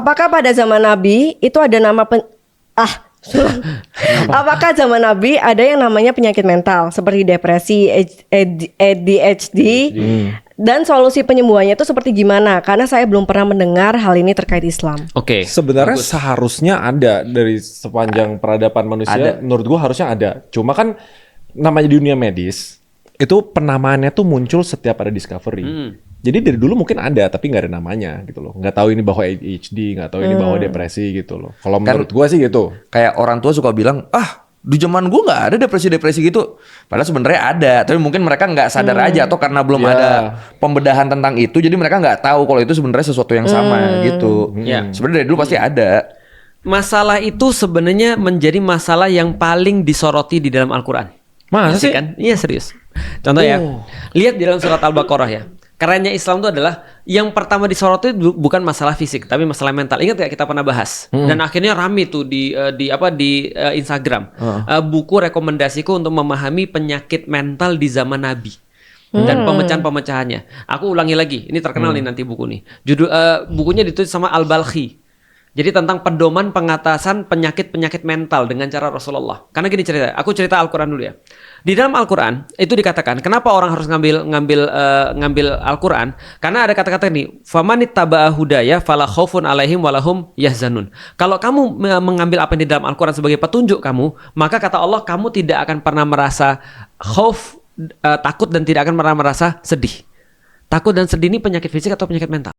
Apakah pada zaman Nabi itu ada nama Apakah zaman Nabi ada yang namanya penyakit mental seperti depresi, ADHD, dan solusi penyembuhannya itu seperti gimana? Karena saya belum pernah mendengar hal ini terkait Islam. Oke. Sebenarnya seharusnya ada dari sepanjang peradaban manusia. Menurut gua harusnya ada. Cuma kan namanya di dunia medis itu penamaannya tuh muncul setiap ada discovery. Jadi dari dulu mungkin ada tapi nggak ada namanya gitu loh. Nggak tahu ini bahwa ADHD, nggak tahu ini bahwa depresi gitu loh. Kalau menurut gua sih gitu. Kayak orang tua suka bilang, di zaman gue nggak ada depresi-depresi gitu. Padahal sebenarnya ada, tapi mungkin mereka nggak sadar aja atau karena belum ada pembedahan tentang itu, jadi mereka nggak tahu kalau itu sebenarnya sesuatu yang sama gitu. Sebenarnya dari dulu pasti ada. Masalah itu sebenarnya menjadi masalah yang paling disoroti di dalam Al-Quran. Masa sih? Kan? Iya serius. Contoh ya, lihat di dalam surat Al-Baqarah ya. Kerennya Islam itu adalah yang pertama disoroti bukan masalah fisik, tapi masalah mental. Ingat gak kita pernah bahas? Dan akhirnya rame tuh di Instagram. Buku rekomendasiku untuk memahami penyakit mental di zaman Nabi. Dan pemecahan-pemecahannya. Aku ulangi lagi, ini terkenal nih nanti buku nih. Judul bukunya ditulis sama Al-Balkhi. Jadi tentang pedoman pengatasan penyakit-penyakit mental dengan cara Rasulullah. Karena gini cerita, aku cerita Al-Quran dulu ya. Di dalam Al-Quran itu dikatakan, kenapa orang harus ngambil Al-Quran? Karena ada kata-kata ini, famanit taba'a hudaya fala khaufun alaihim walahum yahzanun. Kalau kamu mengambil apa yang di dalam Al-Quran sebagai petunjuk kamu, maka kata Allah kamu tidak akan pernah merasa khauf, takut dan tidak akan pernah merasa sedih. Takut dan sedih ini penyakit fisik atau penyakit mental?